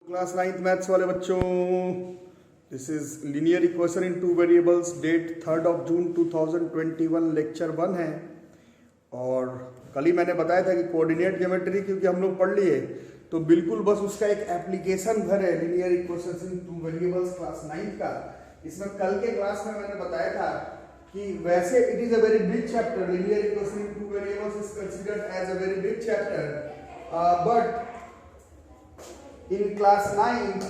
Class 9th maths वाले बच्चों, this is linear equation in two variables, date 3rd of June 2021, lecture 1 है। और कल ही मैंने बताया था कि कोऑर्डिनेट ज्योमेट्री क्योंकि हम लोग पढ़ लिए, तो बिल्कुल बस उसका एक एप्लीकेशन घर है linear equation in two variables class 9th का। इसमें कल के क्लास में मैंने बताया था कि वैसे it is a very big chapter, linear equation in two variables is considered as a very big chapter, but in class 9,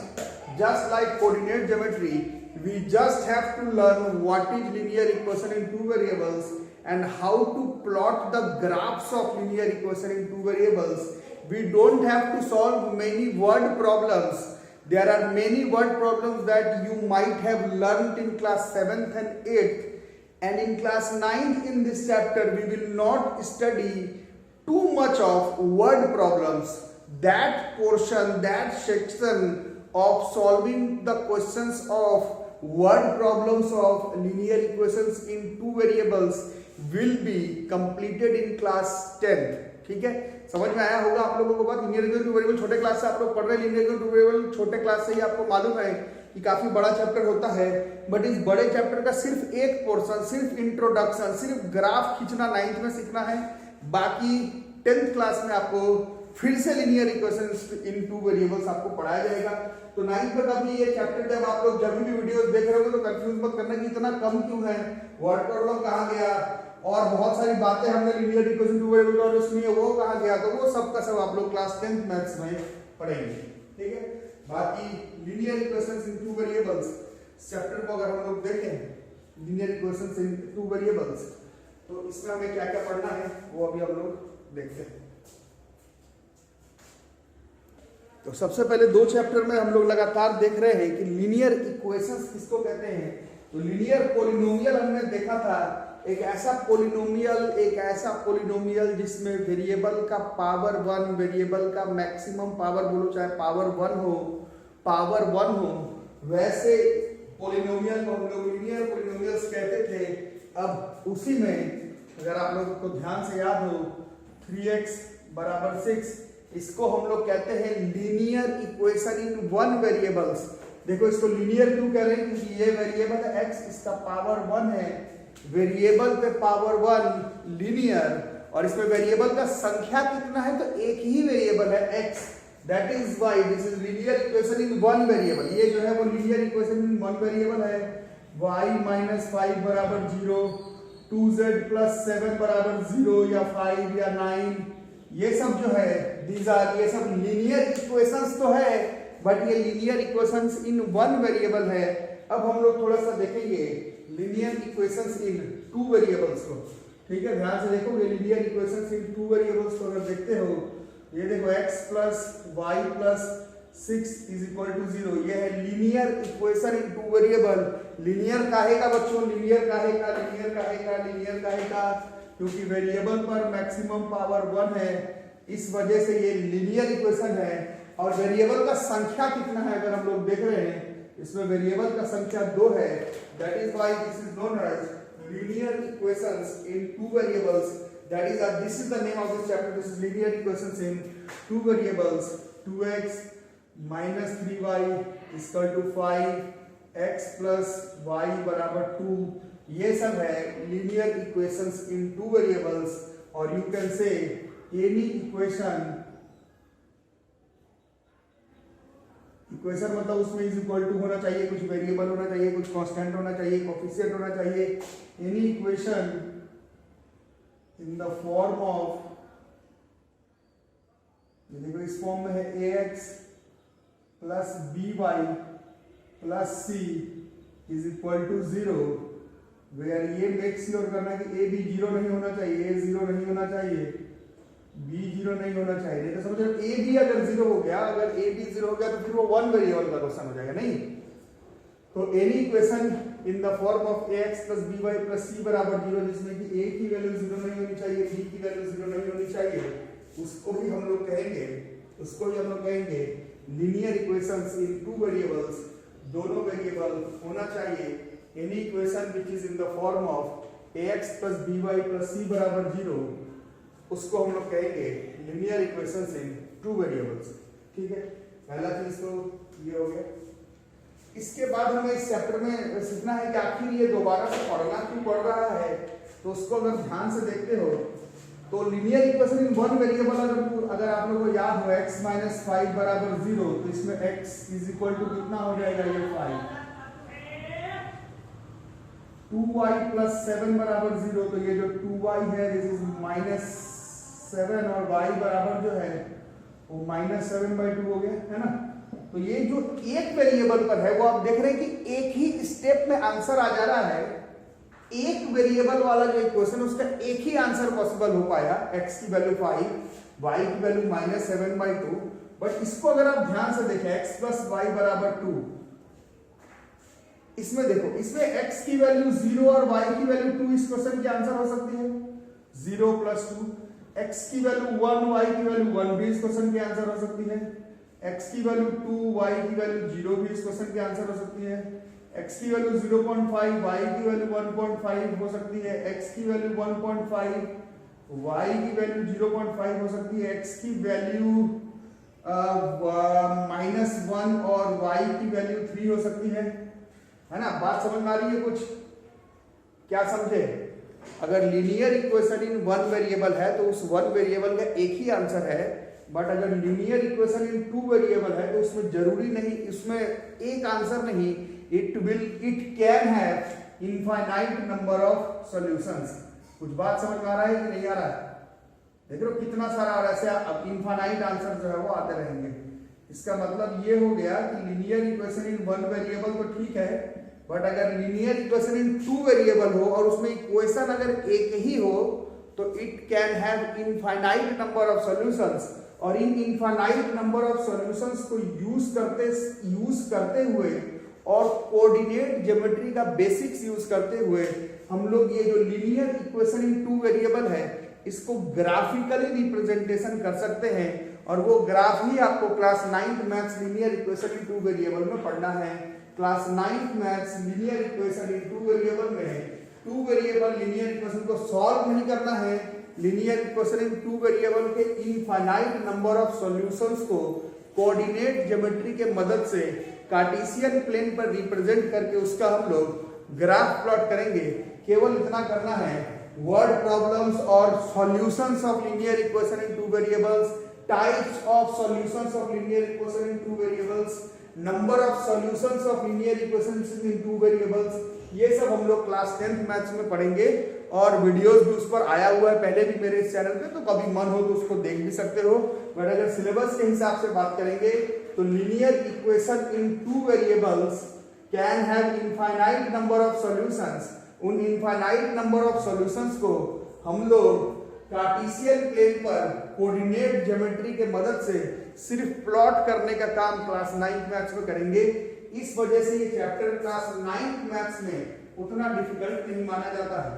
just like coordinate geometry, we just have to learn what is linear equation in two variables and how to plot the graphs of linear equation in two variables. We don't have to solve many word problems. There are many word problems that you might have learned in class 7th and 8th, and in class 9th in this chapter we will not study too much of word problems. That portion, that section of solving the questions of word problems of linear equations in two variables will be completed in class 10th. ठीक है, समझ में आया होगा आप लोगों को बात। लीनियर इक्वेशन टू वेरिएबल छोटे क्लास से आप लोग पढ़ रहे हैं, लीनियर इक्वेशन टू वेरिएबल छोटे क्लास से ही आपको मालूम है कि काफी बड़ा चैप्टर होता है, बट इस बड़े चैप्टर का सिर्फ एक पोर्शन, सिर्फ इंट्रोडक्शन, सिर्फ ग्राफ खींचना 9th में सीखना है। बाकी 10th क्लास में आपको फिर से linear equations in two variables आपको पढ़ाया जाएगा। तो 9th में कभी ये चैप्टर जब आप लोग जब भी वीडियोस देख रहे होंगे तो कंफ्यूज मत करना कि इतना कम क्यों है, वर्ड प्रॉब्लम कहाँ गया, और बहुत सारी बातें हमने लीनियर इक्वेशन टू वेरिएबल और उसमें वो कहाँ गया, तो वो सब का सब आप लोग क्लास 10th मैथ्स में पढ़ेंगे। ठीक है, बाकी linear equations in two variables chapter को अगर हम लोग देखें linear equations in two variables, तो इसमें हमें क्या क्या पढ़ना है वो अभी हम लोग देखते हैं। तो सबसे पहले दो चैप्टर में हम लोग लगातार देख रहे हैं कि लीनियर इक्वेशंस किसको कहते हैं। तो लीनियर पॉलिनोमियल हमने देखा था, एक ऐसा पॉलिनोमियल जिसमें वेरिएबल का पावर 1, वेरिएबल का मैक्सिमम पावर बोलो चाहे पावर 1 हो, वैसे पॉलिनोमियल को हम लोग लीनियर पॉलिनोमियल्स कहते थे। अब उसी में अगर आप लोगों को ध्यान से याद हो 3x = 6, इसको हम लोग कहते हैं linear equation in one variables. देखो इसको लीनियर क्यों कह रहे हैं, क्योंकि ये वेरिएबल है x, इसका पावर 1 है, वेरिएबल पे पावर 1 लीनियर, और इसमें वेरिएबल का संख्या कितना है, तो एक ही वेरिएबल है x, that is why this is linear equation in one variable. ये जो है वो linear equation in one variable है। y - 5 = 0, 2z + 7 = 0 या 5 या 9, ये सब जो है ये सब लीनियर इक्वेशंस तो है, बट ये लीनियर इक्वेशंस इन वन वेरिएबल है। अब हम लोग थोड़ा सा देखेंगे linear equations in two variables को। ठीक है, ध्यान से देखो, ये linear equations in two variables को अगर देखते हो, ये देखो x + y + 6 = 0, ये है linear equation in two variable. Linear काहे का बच्चों, लीनियर काहे का, क्योंकि वेरिएबल पर मैक्सिमम पावर 1 है, इस वजह से ये लीनियर इक्वेशन है। और वेरिएबल का संख्या कितना है अगर हम लोग देख रहे हैं, इसमें वेरिएबल का संख्या 2 है, that is why this is known as linear equations in two variables. That is this is the name of this chapter, this is linear equations in two variables. 2x - 3y = 5, x + y = 2, ये सब है linear equations in two variables. और you can say any equation मतलब उसमें is equal to होना चाहिए, कुछ variable होना चाहिए, कुछ कांस्टेंट होना चाहिए, कोफिशिएंट होना चाहिए। Any equation in the form of, देखो इस फॉर्म में है ax + by + c = 0, वेयर ये मेक श्योर करना कि a भी 0 नहीं होना चाहिए, a 0 नहीं होना चाहिए, b 0 नहीं होना चाहिए। नहीं तो समझ लो a भी अगर 0 हो गया, अगर a भी 0 हो गया तो फिर वो वन वेरिएबल का क्वेश्चन हो जाएगा, नहीं। तो any equation in the form of ax + by + c = 0, जिसमें कि a की वैल्यू 0 नहीं होनी चाहिए, b की वैल्यू 0 नहीं होनी चाहिए, उसको भी हम लोग कहेंगे linear equations in two variables. दोनों वेरिएबल होना चाहिए। Any equation which is in the form of ax + by + c = 0, उसको हम लोग कहेंगे linear equations in two variables. ठीक है, पहला चीज तो ये हो गया। इसके बाद हमें इस चैप्टर में सीखना है कि आखिर ये दोबारा से पढ़ना क्यों पड़ रहा है। तो उसको अगर ध्यान से देखते हो तो linear equation in one variable अगर आप लोगों को याद हो x माइनस 5 बराबर 0, तो इसमें x इज इक्वल टू कितना हो जाएगा, ये 5। 2y प्लस 7 बराबर 0, तो ये जो 2y है दिस इज माइनस 7 और y बराबर जो है वो माइनस 7/2 हो गया, है ना। तो ये जो एक वेरिएबल पर है वो आप देख रहे हैं कि एक ही स्टेप में आंसर आ जा रहा है। एक वेरिएबल वाला जो इक्वेशन उसका एक ही आंसर पॉसिबल हो पाया, x की वैल्यू 5, y की वैल्यू माइनस 7/2। बट इसको अगर आप ध्यान से देखें x प्लस y बराबर 2, इसमें देखो, इसमें x की वैल्यू 0 और y की वैल्यू 2 इस क्वेश्चन की आंसर हो सकती है। 0 प्लस 2, x की वैल्यू 1, y की वैल्यू 1 भी इस क्वेश्चन की आंसर हो सकती है। x की वैल्यू 2, y की वैल्यू 0 भी इस क्वेश्चन की आंसर हो सकती है। x की वैल्यू 0.5, y की वैल्यू 1.5 हो सकती है। x की वैल्यू 1.5, y की वैल्यू 0.5 हो सकती है। x की वैल्यू -1 और y की वैल्यू 3 हो सकती है ना। बात समझ में आ रही है कुछ? क्या समझे? अगर linear equation in one variable है तो उस वन वेरिएबल का एक ही आंसर है। बट अगर linear equation in two variable है तो उसमें जरूरी नहीं, उसमें एक आंसर नहीं, it can have infinite number of solutions. कुछ बात समझ में आ रहा है कि नहीं आ रहा है? देख लो कितना सारा, और ऐसे अब इनफाइनाइट आंसर जो है वो आते रहेंगे। इसका मतलब ये हो गया कि linear equation in one variable तो ठीक है, बट अगर linear equation in two variable हो और उसमें इक्वेशन अगर एक ही हो तो it can have infinite number of solutions. और इन इनफाइनाइट नंबर ऑफ सॉल्यूशंस को यूज करते हुए और कोऑर्डिनेट ज्योमेट्री का बेसिक्स यूज करते हुए हम लोग ये जो linear equation in two variable है इसको ग्राफिकली रिप्रेजेंटेशन कर सकते हैं। और वो ग्राफ ही आपको class 9th maths linear equation in two variable में पढ़ना है। Class 9th maths linear equation in two variable में टू वेरिएबल लीनियर इक्वेशन को सॉल्व नहीं करना है। Linear equation in two variable के इनफाइनाइट नंबर ऑफ सॉल्यूशंस को कोऑर्डिनेट ज्योमेट्री के मदद से कार्टेशियन प्लेन पर रिप्रेजेंट करके उसका हम लोग ग्राफ प्लॉट करेंगे। केवल इतना करना है, वर्ड प्रॉब्लम्स और solutions of linear equation in two variables, types of solutions of linear equation in two variables, number of solutions of linear equations in two variables, ये सब हम लोग क्लास 10th मैथ्स में पढ़ेंगे। और वीडियोस भी उस पर आया हुआ है पहले भी मेरे इस चैनल पे, तो कभी मन हो तो उसको देख भी सकते हो। बट अगर सिलेबस के हिसाब से बात करेंगे तो linear equation in two variables can have infinite number of solutions. उन इनफाइनाइट नंबर ऑफ सॉल्यूशंस को हम लोग कार्टेशियन प्लेन पर कोऑर्डिनेट ज्योमेट्री के मदद से सिर्फ प्लॉट करने का काम क्लास 9th मैथ्स में करेंगे। इस वजह से ये चैप्टर क्लास 9th मैथ्स में उतना डिफिकल्ट नहीं माना जाता है।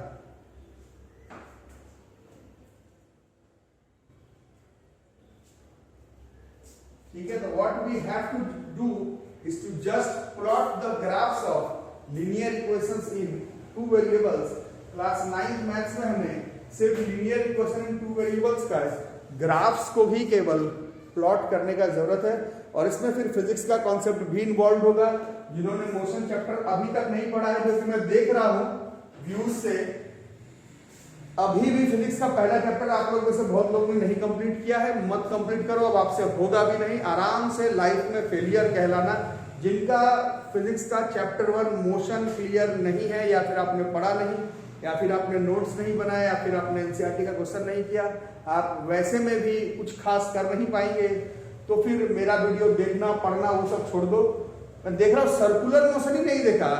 ठीक है, तो what we have to do is to just plot the graphs of linear equations in two variables. Class 9th maths में हमें सिर्फ linear equation in two variables का ग्राफ्स को ही केवल प्लॉट करने का जरूरत है। और इसमें फिर फिजिक्स का कॉन्सेप्ट भी इन्वॉल्व होगा। जिन्होंने मोशन चैप्टर अभी तक नहीं पढ़ा है, जैसे मैं देख रहा हूं व्यूज से, अभी भी फिजिक्स का पहला चैप्टर आप लोग में से बहुत लोगों ने नहीं कंप्लीट किया है। मत कंप्लीट करो, अब आपसे होगा भी नहीं। आराम से लाइफ में फेलियर कहलाना। जिनका फिजिक्स का चैप्टर 1 मोशन क्लियर नहीं है, या फिर आपने पढ़ा नहीं, या फिर आपने नोट्स नहीं बनाया, या फिर आपने एनसीईआरटी का क्वेश्चन नहीं किया, आप वैसे में भी कुछ खास कर नहीं पाएंगे, तो फिर मेरा वीडियो देखना पढ़ना वो सब छोड़ दो। मैं देख रहा हूँ सर्कुलर मोशन ही नहीं देखा,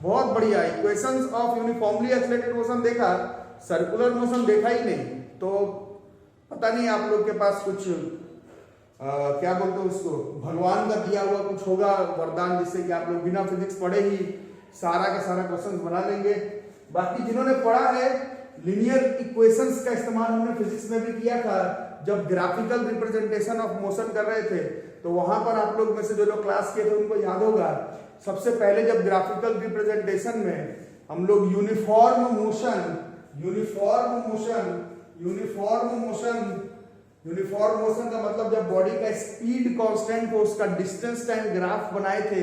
बहुत बढ़िया। Equations of uniformly accelerated motion देखा, सर्कुलर मोशन देखा ही नहीं। तो पता नहीं आप लोग के पास कुछ क्या बोलते हैं उसको, भगवान का दिया हुआ कुछ होगा वरदान, जिससे कि आप लोग बिना फिजिक्स पढ़े ही सारा का सारा क्वेश्चन बना लेंगे। बाकी जिन्होंने पढ़ा है, लीनियर इक्वेशंस का इस्तेमाल हमने फिजिक्स में भी किया था जब ग्राफिकल रिप्रेजेंटेशन ऑफ मोशन कर रहे थे। तो वहां पर आप लोग में से जो लोग क्लास किए थे उनको याद होगा, सबसे पहले जब ग्राफिकल रिप्रेजेंटेशन में हम लोग यूनिफॉर्म मोशन यूनिफॉर्म मोशन का मतलब जब बॉडी का स्पीड कांस्टेंट हो, उसका डिस्टेंस टाइम ग्राफ बनाए थे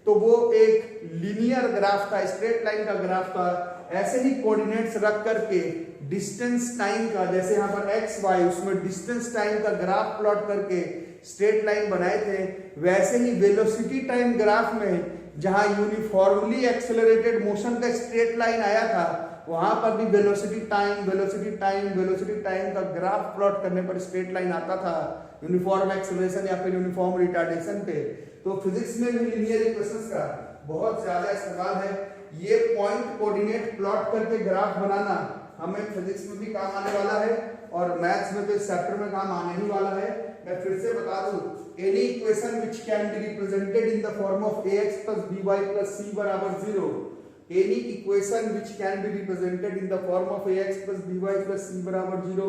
तो वो एक लीनियर ग्राफ था, स्ट्रेट लाइन का ग्राफ था। ऐसे ही कोऑर्डिनेट्स रख करके डिस्टेंस टाइम का, जैसे यहाँ पर एक्स वाई, उसमें डिस्टेंस टाइम का ग्राफ प्लॉट करके स्ट्रेट लाइन बनाए थे, वैसे ही वेलोसिटी टाइम ग्राफ में जहां यूनिफॉर्मली एक्सेलरेटेड मोशन का स्ट्रेट लाइन आया था, वहां पर भी वेलोसिटी टाइम का ग्राफ प्लॉट करने पर स्ट्रेट लाइन आता था यूनिफॉर्म एक्सेलरेशन या फिर यूनिफॉर्म रिटार्डेशन पे। तो फिजिक्स में भी लीनियर इक्वेशंस का बहुत ज्यादा इस्तेमाल है। ये पॉइंट कोऑर्डिनेट प्लॉट करके ग्राफ बनाना हमें फिजिक्स में भी काम आने वाला है और मैथ्स में तो इस चैप्टर में काम आने ही वाला है। मैं फिर से बता दूं, any equation which can be represented in the form of ax + by + c = 0, any equation which can be represented in the form of ax + by + c = 0,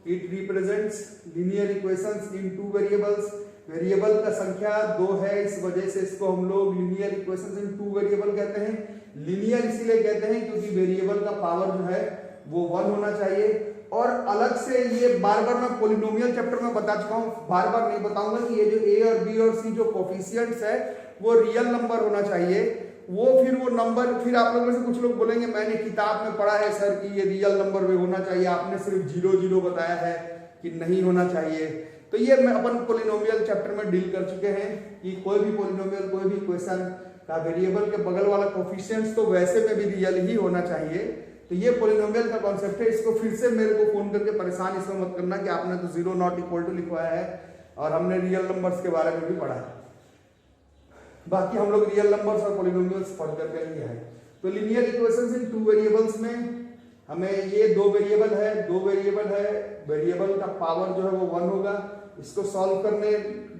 it represents linear equations in two variables। Variable का संख्या 2 है, इस वजह से इसको हम लोग linear equations in two variable कहते हैं। लीनियर इसलिए कहते हैं क्योंकि वेरिएबल का पावर जो है वो 1 होना चाहिए। और अलग से ये बार बार मैं पॉलिनोमियल चैप्टर में बता चुका हूँ, बार बार नहीं बताऊंगा कि ये जो a और b और c जो कोफिशिएंट्स है वो रियल नंबर होना चाहिए। वो फिर वो नंबर, फिर आप लोगों में से कुछ लोग बोलेंगे मैंने किताब में पढ़ा है सर कि ये रियल नंबर में होना चाहिए, आपने सिर्फ 0 बताया है कि नहीं होना चाहिए। तो ये मैं अपन पॉलिनोमियल चैप्टर में डील कर चुके हैं कि कोई भी पॉलिनोमियल, कोई भी इक्वेशन का वेरिएबल के बगल वाला कोफिशिएंट्स तो वैसे में भी रियल ही होना चाहिए। तो ये पॉलिनोमियल का कॉन्सेप्ट है। इसको फिर से मेरे को फोन करके परेशान इसमें मत करना कि आपने तो 0 नॉट इक्वल टू लिखवाया है और हमने रियल नंबर्स के बारे में भी पढ़ा है। बाकी हम लोग रियल नंबर्स और पॉलिनोमियल्स पढ़ करके लिए हैं। तो linear equations in two variables में हमें ये दो वेरिएबल है, वेरिएबल का पावर जो है वो 1 होगा। इसको सॉल्व करने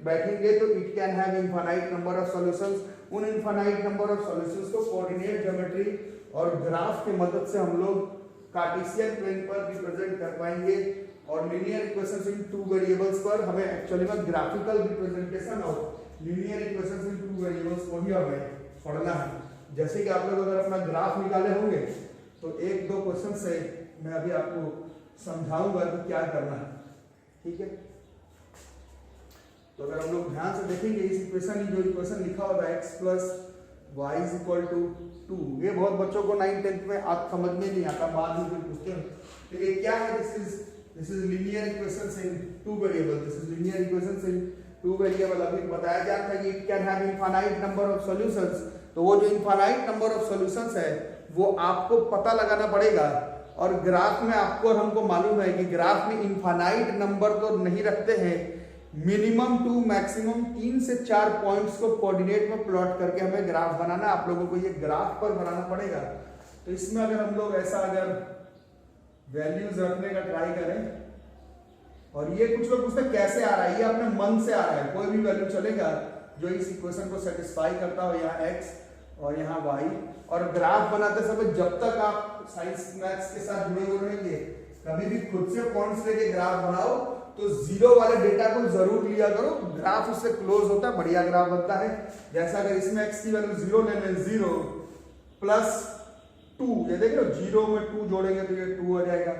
बैठेंगे तो it can have infinite number of solutions. उन इनफाइनाइट नंबर ऑफ सॉल्यूशंस को कोऑर्डिनेट ज्योमेट्री और ग्राफ की मदद से हम लोग कार्टेशियन प्लेन पर रिप्रेजेंट कर पाएंगे। और linear equations in two variables पर हमें एक्चुअली में graphical representation of linear equations in two variables को ही हमें पढ़ना है। जैसे कि आप लोग अगर अपना ग्राफ निकाले होंगे तो 1-2 क्वेश्चन से मैं अभी आपको समझाऊंगा कि क्या करना है, ठीक है। तो अगर हम लोग ध्यान से देखेंगे इस इक्वेशन, जो इक्वेशन लिखा होता है x + y = 2, ये बहुत बच्चों को 9th-10th में आप समझ में नहीं आता, बाद में फिर पूछते हैं। तो ये क्या है? This is linear equations in two variable. This is linear equations in two variable. अभी बताया जा रहा है कि it can have infinite number of solutions. तो वो जो इनफाइनाइट नंबर ऑफ सॉल्यूशंस है वो आपको पता लगाना पड़ेगा। और ग्राफ में आपको और हमको मालूम है कि ग्राफ में इनफाइनाइट नंबर तो नहीं रखते हैं, मिनिमम टू मैक्सिमम 3 से 4 पॉइंट्स को कोऑर्डिनेट में प्लॉट करके हमें ग्राफ बनाना। आप लोगों को ये ग्राफ पर बनाना पड़ेगा। तो इसमें अगर हम लोग ऐसा अगर वैल्यूज रखने का ट्राई करें, और ये कुछ लोग पूछते हैं कैसे आ रहा है, ये अपने मन से आ रहा है, कोई भी वैल्यू चलेगा जो इस इक्वेशन को सेटिस्फाई करता हो, यहाँ x और यहाँ y। और ग्राफ बनाते समय जब तक आप साइंस मैथ्स के साथ जुड़े हुए रहेंगे, कभी भी खुद से पॉइंट्स लेके ग्राफ बनाओ तो 0 वाले डेटा को जरूर लिया करो, ग्राफ उससे क्लोज होता है, बढ़िया ग्राफ बनता है। जैसा अगर इसमें x की वैल्यू 0 ले लें, 0 + 2, ये देख लो 0 में 2 जोड़ेंगे तो ये 2 हो जाएगा।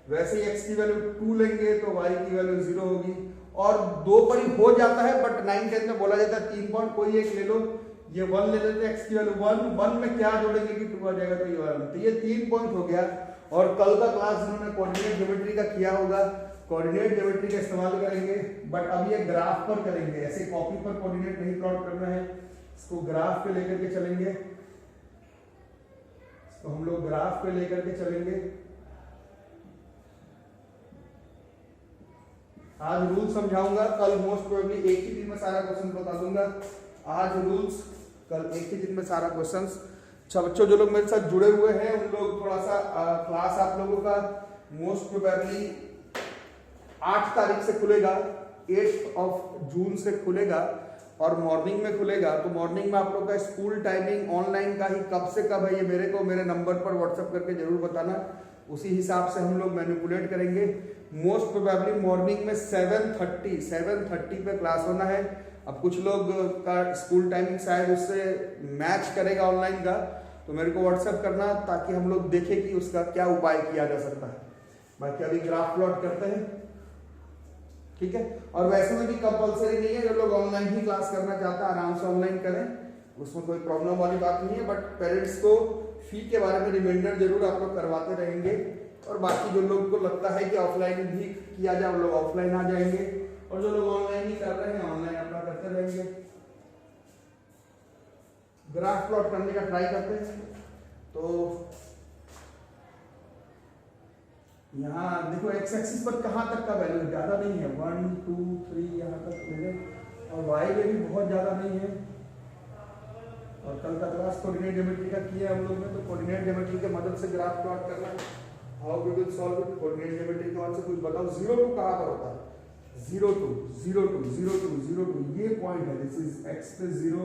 वैसे ही x की वैल्यू 2 लेंगे तो y की वैल्यू 0 होगी। और 2 पर ही हो जाता है, बट 9th-10th में बोला जाता है 3 पॉइंट, कोई एक ले लो, ये 1 ले लेते हैं, x की वैल्यू 1 में क्या जोड़ेंगे कि 2 आ जाएगा, तो ये 1। तो ये 3 पॉइंट हो गया। और कल का क्लास उन्होंने कोऑर्डिनेट ज्योमेट्री का किया होगा, कोऑर्डिनेट ज्योमेट्री का इस्तेमाल करेंगे, बट अब ये ग्राफ पर करेंगे। ऐसे कॉपी पर कोऑर्डिनेट नहीं प्लॉट करना है, इसको ग्राफ पे लेकर के चलेंगे, इसको हम लोग ग्राफ पे लेकर के चलेंगे। आज रूल समझाऊंगा, कल मोस्ट प्रोबेबली एक ही दिन में सारा क्वेश्चन बता दूंगा। आज रूल्स, कल एक ही दिन में सारा क्वेश्चन। बच्चों जो लोग मेरे साथ जुड़े हुए हैं उन लोग थोड़ा सा क्लास आप लोगों का मोस्ट प्रोबेबली 8 तारीख से खुलेगा, 8 जून से खुलेगा और मॉर्निंग में खुलेगा। तो मॉर्निंग में आप लोग का स्कूल टाइमिंग ऑनलाइन का ही कब से कब है, ये मेरे को मेरे नंबर पर व्हाट्सएप करके जरूर बताना, उसी हिसाब से हम लोग मैनिपुलेट करेंगे। मोस्ट प्रोबेबली मॉर्निंग में 7:30 पे क्लास होना है। अब कुछ लोग का स्कूल टाइमिंग शायद उससे मैच करेगा ऑनलाइन का, तो मेरे को व्हाट्सएप करना ताकि हम लोग देखें कि उसका क्या उपाय किया जा सकता है। बाकी अभी ग्राफ प्लॉट करते हैं, ठीक। ठीक है। और वैसे में भी कंपलसरी नहीं है, जो लोग ऑनलाइन ही क्लास करना चाहता है आराम से ऑनलाइन करें, उसमें कोई प्रॉब्लम वाली बात नहीं है। बट पेरेंट्स को फी के बारे में रिमाइंडर जरूर आप लोग करवाते रहेंगे, और बाकी जो लोग को लगता है कि ऑफलाइन भी किया जाए वो लोग ऑफलाइन आ जाएंगे, और जो लोग ऑनलाइन ही कर रहे हैं ऑनलाइन अपना करते रहेंगे। ग्राफ प्लॉट करने का ट्राई करते हैं। तो यहाँ देखो एक्स एक्सिस पर कहाँ तक का वैल्यू ज्यादा नहीं है, 1 2 3 यहाँ तक मिले, और वाई में भी बहुत ज्यादा नहीं है। और कल का क्लास कोऑर्डिनेट ज्योमेट्री का किया हम लोग ने, तो कोऑर्डिनेट ज्योमेट्री की मदद से ग्राफ प्लॉट करना, how we will solve it. Coordinate geometry के मदद से कुछ बताओ, 0 2 कहाँ पर होता है, 0 2 0 2 0 2 0 2 ये पॉइंट है, दिस इज x पे 0,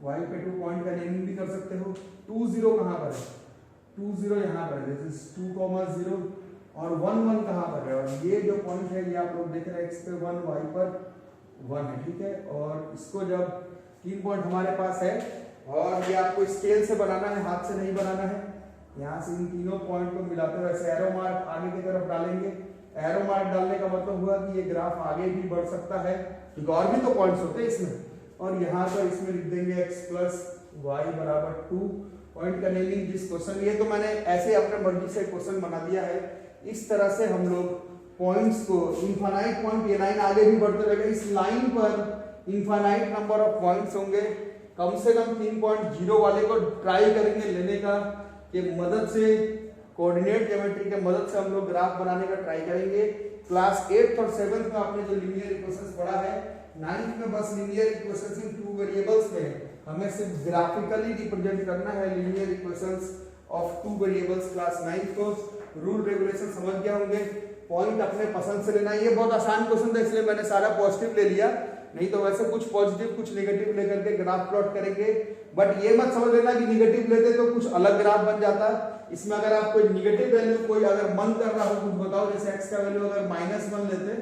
y पे 2 पॉइंट का नेमिंग भी कर सकते हो। 2 0 कहाँ पर है, 2 0 यहाँ पर है, दिस इज 2 0, और 1 1 कहाँ पर है, और ये जो पॉइंट है ये आप लोग देख रहे हैं x पे 1 y पर 1 है, ठीक है। और इसको जब 3 पॉइंट हमारे पास है, और ये आपको स्केल से बनाना है, हाथ से नहीं बनाना है। यहाँ से इन तीनों पॉइंट को मिलाते हुए ऐसे एरो मार्क आगे की तरफ डालेंगे। एरो मार्क डालने का मतलब हुआ कि ये ग्राफ आगे भी बढ़ सकता है, क्योंकि और भी तो पॉइंट्स होते हैं इसमें। और यहाँ पर इसमें लिख देंगे x प्लस वाई बराबर 2 पॉइंट का नेमिंग। जिस क्वेश्चन, ये तो मैंने ऐसे अपने मर्जी से क्वेश्चन बना दिया है। इस तरह से हम लोग पॉइंट्स को, इनफाइनाइट पॉइंट, ये लाइन आगे भी बढ़ते रहेगा, इस लाइन पर इनफाइनाइट नंबर ऑफ पॉइंट्स होंगे। कम से कम 3.0 वाले को ट्राई करेंगे लेने का, के मदद से, कोऑर्डिनेट ज्योमेट्री के मदद से हम लोग ग्राफ बनाने का ट्राई करेंगे। क्लास 8th और 7th में आपने जो लीनियर इक्वेशंस पढ़ा है, 9th में बस लीनियर इक्वेशंस इन 2 वेरिएबल्स में हमें सिर्फ ग्राफिकली रिप्रेजेंट करना है linear equations of 2 variables. Class 9th को रूल रेगुलेशन समझ गए होंगे, पॉइंट अपने पसंद से लेना है। ये बहुत आसान क्वेश्चन था, इसलिए मैंने सारा पॉजिटिव ले लिया, नहीं तो वैसे कुछ पॉजिटिव कुछ नेगेटिव लेकर के ग्राफ प्लॉट करेंगे। बट ये मत समझ लेना कि नेगेटिव लेते तो कुछ अलग ग्राफ बन जाता। इसमें अगर आप कोई नेगेटिव वैल्यू, कोई अगर मन कर रहा हो कुछ बताओ, जैसे x का वैल्यू अगर -1 लेते,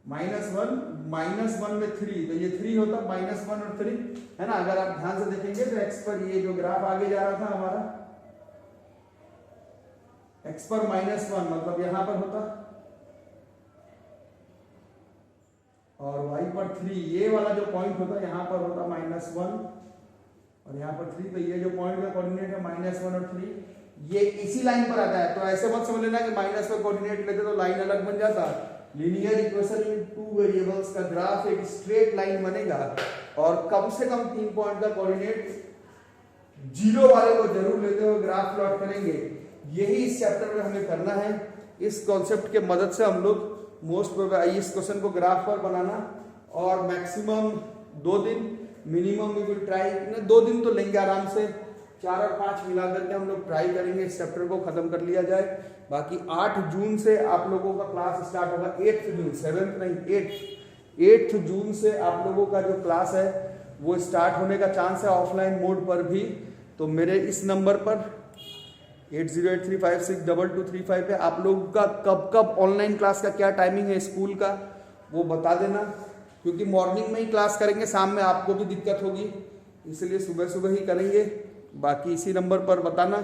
-1 में 3, तो ये 3 होता, -1 और 3 है ना। अगर आप ध्यान से देखेंगे तो x पर ये जो ग्राफ आगे जा रहा था हमारा, x पर -1 मतलब यहां पर होता, और y पर 3, ये वाला जो पॉइंट होता यहां पर होता -1, और यहाँ पर 3, तो ये जो पॉइंट का कोऑर्डिनेट है -1 और 3, ये इसी लाइन पर आता है। तो ऐसे मत समझ लेना कि माइनस का कोऑर्डिनेट लेते तो लाइन अलग बन जाता। लीनियर इक्वेशन इन 2 वेरिएबल्स का ग्राफ एक स्ट्रेट लाइन बनेगा, और कम से कम 3 पॉइंट का कोऑर्डिनेट 0 वाले को जरूर लेते हुए ग्राफ प्लॉट करेंगे। यही इस चैप्टर में हमें करना है। इस कॉन्सेप्ट के मदद से हम लोग मोस्ट प्रोबेबली इस क्वेश्चन को ग्राफ पर बनाना, और मैक्सिमम 2 दिन, मिनिमम वी विल ट्राई 2 दिन तो लेंगे आराम से, 4 और 5 मिला करके हम लोग ट्राई करेंगे इस चैप्टर को खत्म कर लिया जाए। बाकी 8 जून से आप लोगों का क्लास स्टार्ट होगा, 8th जून, 7th नहीं 8th जून से आप लोगों का जो क्लास है वो स्टार्ट होने का चांस है ऑफलाइन मोड पर भी। तो मेरे इस नंबर पर 8083562235 पे आप लोगों का कब कब ऑनलाइन क्लास का क्या टाइमिंग है स्कूल का वो बता देना, क्योंकि मॉर्निंग में ही क्लास करेंगे, शाम में आपको भी दिक्कत होगी, इसलिए सुबह सुबह ही करेंगे। बाकी इसी नंबर पर बताना,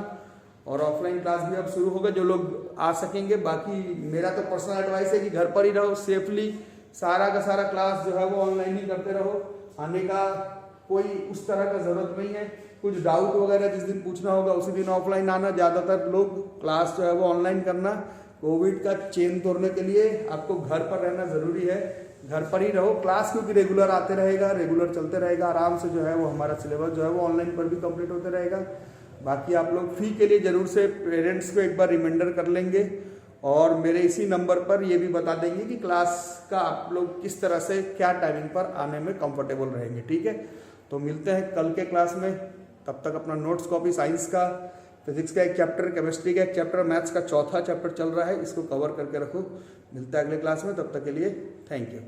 और ऑफलाइन क्लास भी अब शुरू होगा जो लोग आ सकेंगे। बाकी मेरा तो पर्सनल एडवाइस है कि घर पर ही रहो सेफली, सारा का सारा क्लास जो है वो ऑनलाइन ही करते रहो, आने का कोई उस तरह का जरूरत नहीं है। कुछ डाउट वगैरह जिस दिन पूछना होगा उसी दिन ऑफलाइन आना, ज़्यादातर लोग क्लास जो है वो ऑनलाइन करना। कोविड का चेन तोड़ने के लिए आपको घर पर रहना ज़रूरी है, घर पर ही रहो। क्लास क्योंकि रेगुलर आते रहेगा, रेगुलर चलते रहेगा, आराम से जो है वो हमारा सिलेबस जो है वो ऑनलाइन पर भी कंप्लीट होते रहेगा। बाकी आप लोग फी के लिए ज़रूर से पेरेंट्स को एक बार रिमाइंडर कर लेंगे, और मेरे इसी नंबर पर ये भी बता देंगे कि क्लास का आप लोग किस तरह से क्या टाइमिंग पर आने में कंफर्टेबल रहेंगे। ठीक है, तो मिलते हैं कल के क्लास में। तब तक अपना नोट्स कॉपी, साइंस का, फिजिक्स का एक चैप्टर, केमिस्ट्री का एक चैप्टर, मैथ्स का चौथा चैप्टर चल रहा है, इसको कवर करके रखो। मिलता है अगले क्लास में, तब तक के लिए थैंक यू।